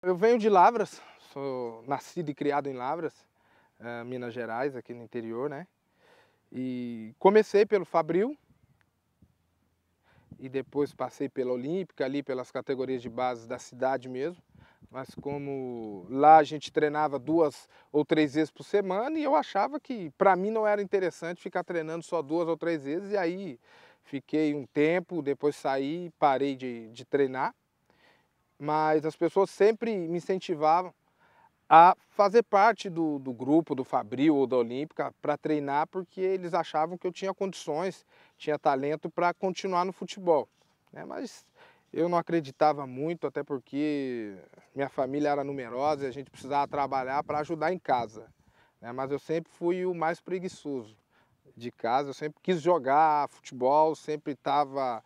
Eu venho de Lavras, sou nascido e criado em Lavras, Minas Gerais, aqui no interior, né? E comecei pelo Fabril e depois passei pela Olímpica, ali pelas categorias de base da cidade mesmo. Mas como lá a gente treinava 2 ou 3 vezes por semana e eu achava que para mim não era interessante ficar treinando só 2 ou 3 vezes. E aí fiquei um tempo, depois saí, parei de treinar. Mas as pessoas sempre me incentivavam a fazer parte do grupo do Fabril ou da Olímpica para treinar, porque eles achavam que eu tinha condições, tinha talento para continuar no futebol, né? Mas eu não acreditava muito, até porque minha família era numerosa e a gente precisava trabalhar para ajudar em casa, né? Mas eu sempre fui o mais preguiçoso de casa, eu sempre quis jogar futebol, sempre estava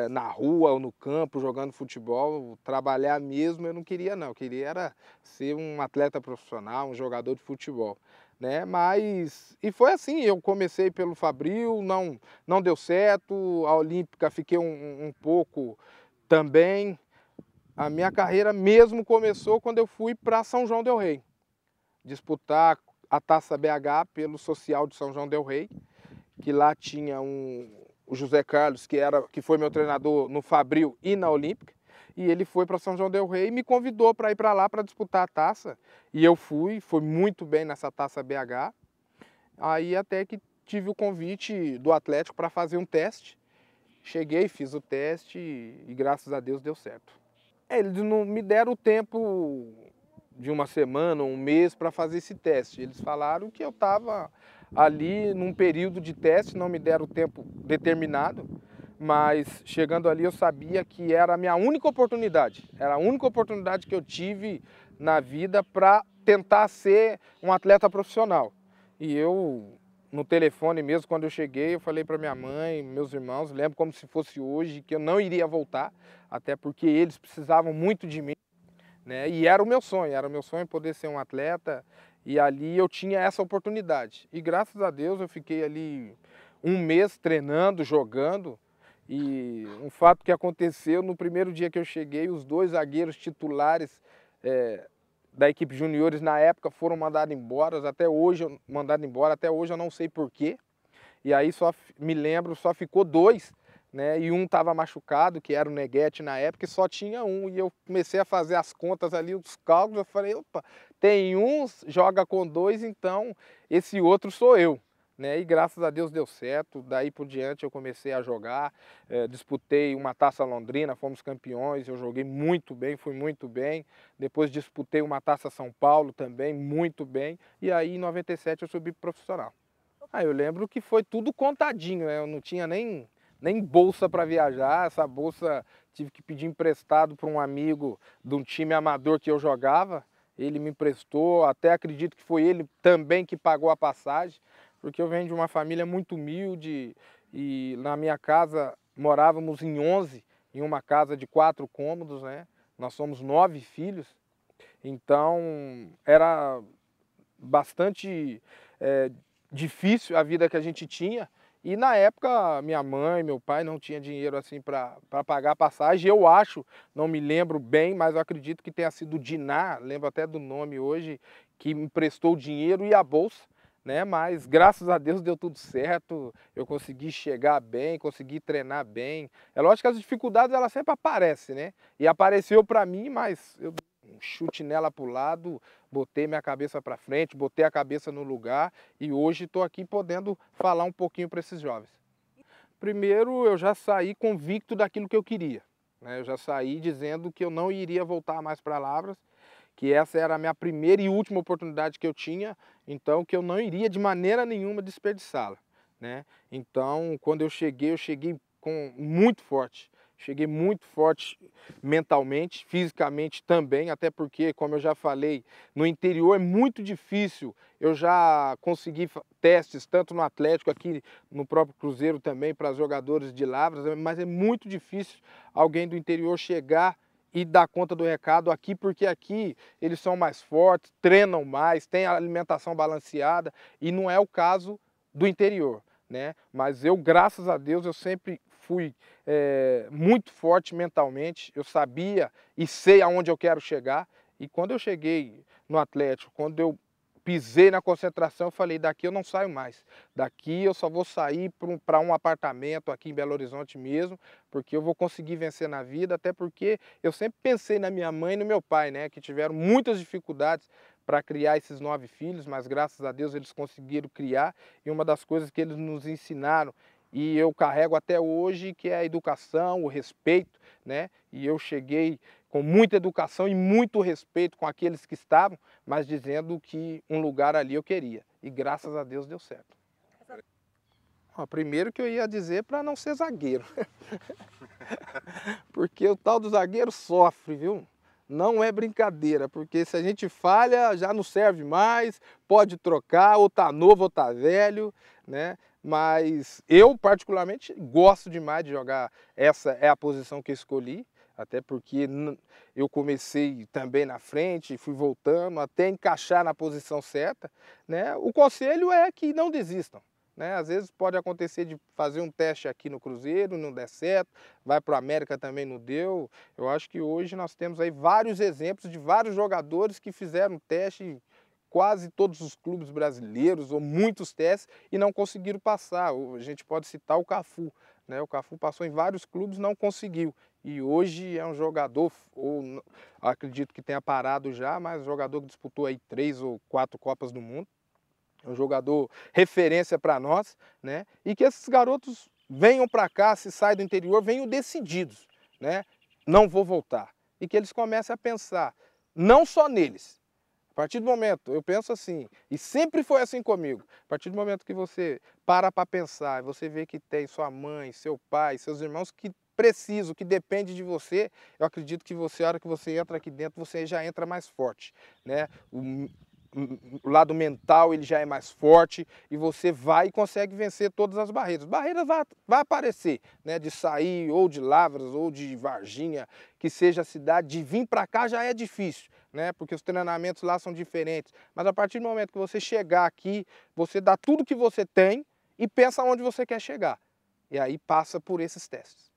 na rua ou no campo jogando futebol. Trabalhar mesmo eu não queria não, eu queria era ser um atleta profissional, um jogador de futebol, né? Mas, e foi assim, eu comecei pelo Fabril, não deu certo, a Olímpica fiquei um pouco também. A minha carreira mesmo começou quando eu fui para São João del Rei, disputar a Taça BH pelo Social de São João del Rei, que lá tinha o José Carlos, que foi meu treinador no Fabril e na Olímpica, e ele foi para São João del Rei e me convidou para ir para lá para disputar a taça, e eu fui muito bem nessa Taça BH, aí até que tive o convite do Atlético para fazer um teste, cheguei, fiz o teste e graças a Deus deu certo. Eles não me deram o tempo de uma semana, um mês para fazer esse teste. Eles falaram que eu estava ali num período de teste, não me deram o tempo determinado, mas chegando ali eu sabia que era a minha única oportunidade. Era a única oportunidade que eu tive na vida para tentar ser um atleta profissional. E eu, no telefone mesmo, quando eu cheguei, eu falei para minha mãe, meus irmãos, lembro como se fosse hoje, que eu não iria voltar, até porque eles precisavam muito de mim, né? E era o meu sonho poder ser um atleta, e ali eu tinha essa oportunidade. E graças a Deus eu fiquei ali um mês treinando, jogando, e um fato que aconteceu, no primeiro dia que eu cheguei, os 2 zagueiros titulares da equipe juniores na época foram mandados embora, até hoje eu não sei porquê. E aí só me lembro, só ficou 2, né? E um estava machucado, que era o Neguete na época, e só tinha um. E eu comecei a fazer as contas ali, os cálculos, eu falei, opa, tem um, joga com 2, então esse outro sou eu, né? E graças a Deus deu certo, daí por diante eu comecei a jogar, disputei uma Taça Londrina, fomos campeões, eu joguei muito bem, fui muito bem. Depois disputei uma Taça São Paulo também, muito bem. E aí em 97 eu subi pro profissional. Ah, eu lembro que foi tudo contadinho, né? Eu não tinha nem bolsa para viajar. Essa bolsa tive que pedir emprestado para um amigo de um time amador que eu jogava. Ele me emprestou, até acredito que foi ele também que pagou a passagem, porque eu venho de uma família muito humilde e na minha casa morávamos em 11, em uma casa de 4 cômodos, né? Nós somos 9 filhos, então era bastante difícil a vida que a gente tinha. E na época minha mãe, meu pai não tinha dinheiro assim para pagar a passagem. Eu acho, não me lembro bem, mas eu acredito que tenha sido o Diná, lembro até do nome hoje, que me emprestou o dinheiro e a bolsa, né? Mas graças a Deus deu tudo certo. Eu consegui chegar bem, consegui treinar bem. É lógico que as dificuldades elas sempre aparecem, né? E apareceu para mim, mas eu dei um chute nela pro lado, botei minha cabeça para frente, botei a cabeça no lugar e hoje estou aqui podendo falar um pouquinho para esses jovens. Primeiro, eu já saí convicto daquilo que eu queria, né? Eu já saí dizendo que eu não iria voltar mais para Lavras, que essa era a minha primeira e última oportunidade que eu tinha, então que eu não iria de maneira nenhuma desperdiçá-la, né? Então, quando eu cheguei com muito forte. Cheguei muito forte mentalmente, fisicamente também, até porque, como eu já falei, no interior é muito difícil. Eu já consegui testes tanto no Atlético, aqui no próprio Cruzeiro também, para jogadores de Lavras, mas é muito difícil alguém do interior chegar e dar conta do recado aqui, porque aqui eles são mais fortes, treinam mais, têm a alimentação balanceada, e não é o caso do interior, né? Mas eu, graças a Deus, eu sempre fui muito forte mentalmente, eu sabia e sei aonde eu quero chegar, E quando eu cheguei no Atlético, quando eu pisei na concentração, eu falei, daqui eu não saio mais. Daqui eu só vou sair para um apartamento aqui em Belo Horizonte mesmo, porque eu vou conseguir vencer na vida, até porque eu sempre pensei na minha mãe e no meu pai, né, que tiveram muitas dificuldades para criar esses 9 filhos, mas graças a Deus eles conseguiram criar, e uma das coisas que eles nos ensinaram, e eu carrego até hoje, que é a educação, o respeito, né, e eu cheguei com muita educação e muito respeito com aqueles que estavam, mas dizendo que um lugar ali eu queria. E graças a Deus deu certo. Ó, primeiro que eu ia dizer para não ser zagueiro. Porque o tal do zagueiro sofre, viu? Não é brincadeira, porque se a gente falha, já não serve mais, pode trocar, ou tá novo ou tá velho, né? Mas eu, particularmente, gosto demais de jogar. Essa é a posição que eu escolhi, até porque eu comecei também na frente, fui voltando até encaixar na posição certa, né? O conselho é que não desistam, né? Às vezes pode acontecer de fazer um teste aqui no Cruzeiro, não der certo, vai para o América também não deu. Eu acho que hoje nós temos aí vários exemplos de vários jogadores que fizeram teste em quase todos os clubes brasileiros, ou muitos testes, e não conseguiram passar. A gente pode citar o Cafu, né? O Cafu passou em vários clubes e não conseguiu. E hoje é um jogador, ou acredito que tenha parado já, mas um jogador que disputou aí 3 ou 4 Copas do Mundo. É um jogador referência para nós, né? E que esses garotos venham para cá, se saem do interior, venham decididos, né? Não vou voltar. E que eles comecem a pensar, não só neles. A partir do momento, eu penso assim, e sempre foi assim comigo, a partir do momento que você para pensar, você vê que tem sua mãe, seu pai, seus irmãos que precisam, que dependem de você, eu acredito que você, a hora que você entra aqui dentro, você já entra mais forte, né? O lado mental ele já é mais forte e você vai e consegue vencer todas as barreiras. Barreiras vai aparecer, né? De sair ou de Lavras ou de Varginha, que seja a cidade, de vir para cá já é difícil, né? Porque os treinamentos lá são diferentes. Mas a partir do momento que você chegar aqui, você dá tudo que você tem e pensa onde você quer chegar. E aí passa por esses testes.